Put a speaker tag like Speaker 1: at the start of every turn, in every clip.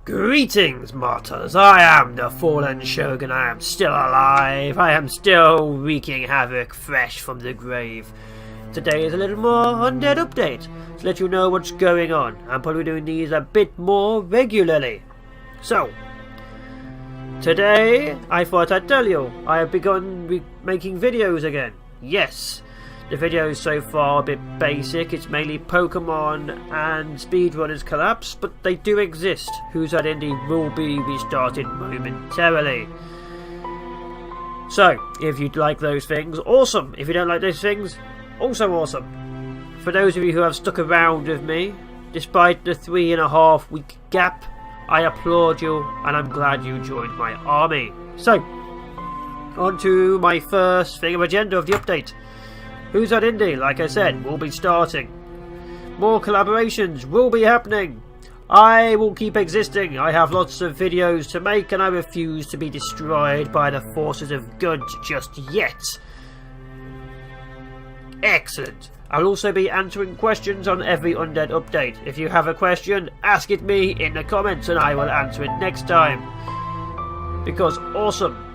Speaker 1: Greetings, mortals. I am the Fallen Shogun. I am still alive. I am still wreaking havoc fresh from the grave. Today is a little more Undead update to let you know what's going on. I'm probably doing these a bit more regularly. So, today I thought I'd tell you I have begun making videos again. Yes. The videos so far are a bit basic. It's mainly Pokemon and speedrunners collapse, but they do exist. Who's That Indie will be restarted momentarily. So, if you'd like those things, awesome. If you don't like those things, also awesome. For those of you who have stuck around with me, despite the 3.5 week gap, I applaud you and I'm glad you joined my army. So, on to my first thing of agenda of the update. Who's That Indie, like I said, will be starting. More collaborations will be happening. I will keep existing. I have lots of videos to make and I refuse to be destroyed by the forces of good just yet. Excellent. I'll also be answering questions on every Undead update. If you have a question, ask it me in the comments and I will answer it next time. Because awesome.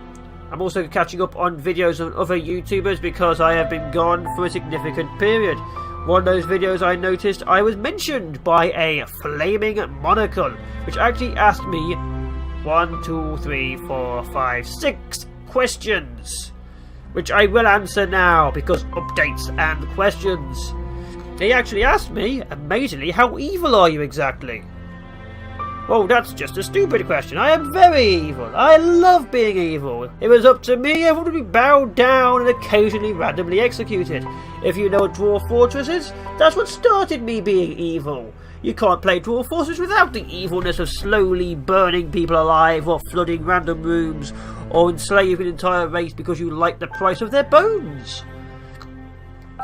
Speaker 1: I'm also catching up on videos of other YouTubers because I have been gone for a significant period. One of those videos I noticed I was mentioned by a Flaming Monocle, which actually asked me 1, 2, 3, 4, 5, 6 questions, which I will answer now because updates and questions. He actually asked me, amazingly, how evil are you exactly? Well, that's just a stupid question. I am very evil. I love being evil. If it was up to me, I would be bowed down and occasionally randomly executed. If you know what Dwarf Fortress is, that's what started me being evil. You can't play Dwarf Fortress without the evilness of slowly burning people alive or flooding random rooms or enslaving an entire race because you like the price of their bones.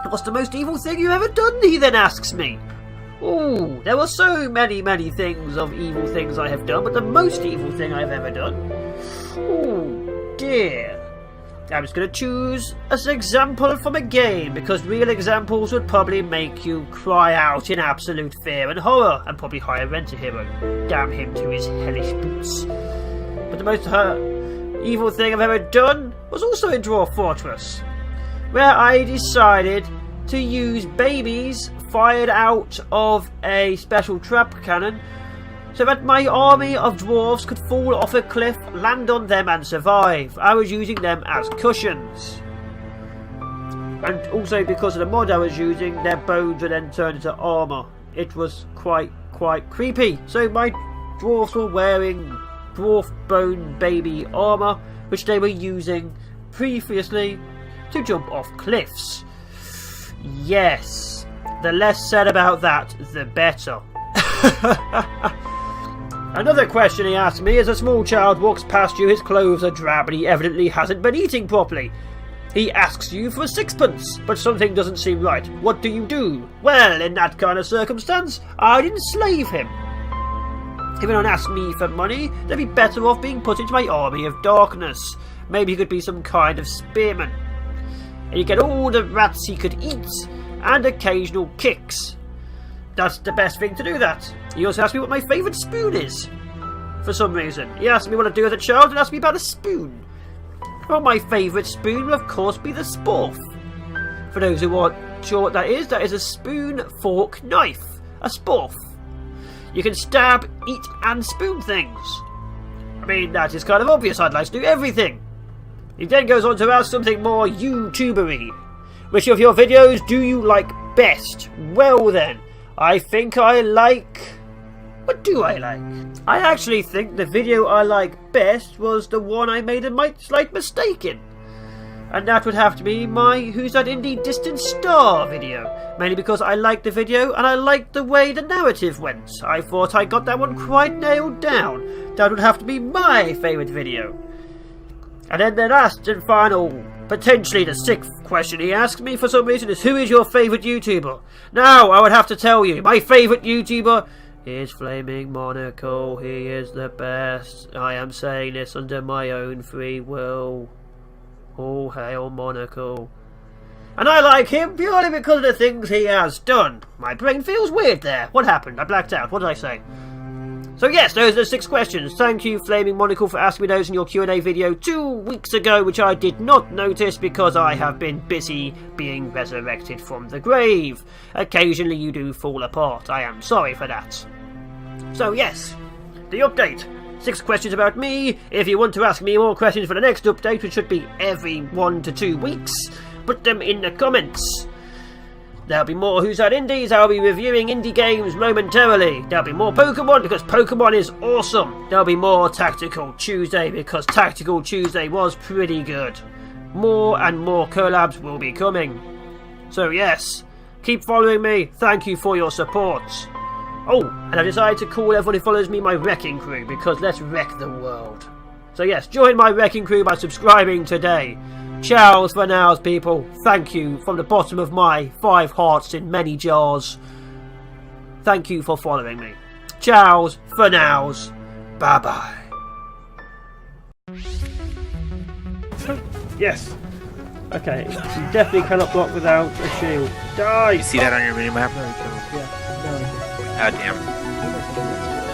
Speaker 1: What's the most evil thing you've ever done, he then asks me. Ooh, there were so many things of evil things I have done, but the most evil thing I've ever done? Ooh, dear. I'm just going to choose as an example from a game, because real examples would probably make you cry out in absolute fear and horror, and probably hire Rent a Hero. Damn him to his hellish boots. But the most evil thing I've ever done was also in Dwarf Fortress, where I decided to use babies fired out of a special trap cannon so that my army of dwarves could fall off a cliff, land on them and survive. I was using them as cushions. And also because of the mod I was using, their bones were then turned into armour. It was quite creepy. So my dwarves were wearing dwarf bone baby armour, which they were using previously to jump off cliffs. Yes, the less said about that, the better. Another question he asked me is: a small child walks past you, his clothes are drab and he evidently hasn't been eating properly. He asks you for 6pence, but something doesn't seem right. What do you do? Well, in that kind of circumstance, I'd enslave him. If anyone asked me for money, they'd be better off being put into my army of darkness. Maybe he could be some kind of spearman. And you get all the rats he could eat, and occasional kicks. That's the best thing to do that. He also asked me what my favourite spoon is. For some reason. He asked me what I do as a child and asked me about a spoon. Well, my favourite spoon will of course be the sporf. For those who aren't sure what that is a spoon, fork, knife. A sporf. You can stab, eat and spoon things. I mean, that is kind of obvious. I'd like to do everything. He then goes on to ask something more YouTubery. Which of your videos do you like best? Well then, I think I like... What do I like? I actually think the video I like best was the one I made a slight mistake in. And that would have to be my Who's That Indie Distant Star video. Mainly because I liked the video and I liked the way the narrative went. I thought I got that one quite nailed down. That would have to be my favourite video. And then the last and final, potentially the 6th question he asked me for some reason is: who is your favourite YouTuber? Now, I would have to tell you, my favourite YouTuber is Flaming Monocle. He is the best. I am saying this under my own free will. All hail Monocle. And I like him purely because of the things he has done. My brain feels weird there. What happened? I blacked out. What did I say? So yes, those are the 6 questions. Thank you, Flaming Monocle, for asking me those in your Q&A video 2 weeks ago, which I did not notice because I have been busy being resurrected from the grave. Occasionally you do fall apart. I am sorry for that. So yes, the update. 6 questions about me. If you want to ask me more questions for the next update, which should be every 1 to 2 weeks, put them in the comments. There'll be more Who's That Indies. I'll be reviewing indie games momentarily. There'll be more Pokemon because Pokemon is awesome. There'll be more Tactical Tuesday because Tactical Tuesday was pretty good. More and more collabs will be coming. So yes, keep following me. Thank you for your support. Oh, and I decided to call everyone who follows me my wrecking crew because let's wreck the world. So yes, join my wrecking crew by subscribing today. Ciao for now, people. Thank you from the bottom of my 5 hearts in many jars. Thank you for following me. Ciao for now. Bye bye. Yes. Okay, you definitely cannot block without a shield. Die!
Speaker 2: You see that on your minimap?
Speaker 1: Yeah.
Speaker 2: God damn.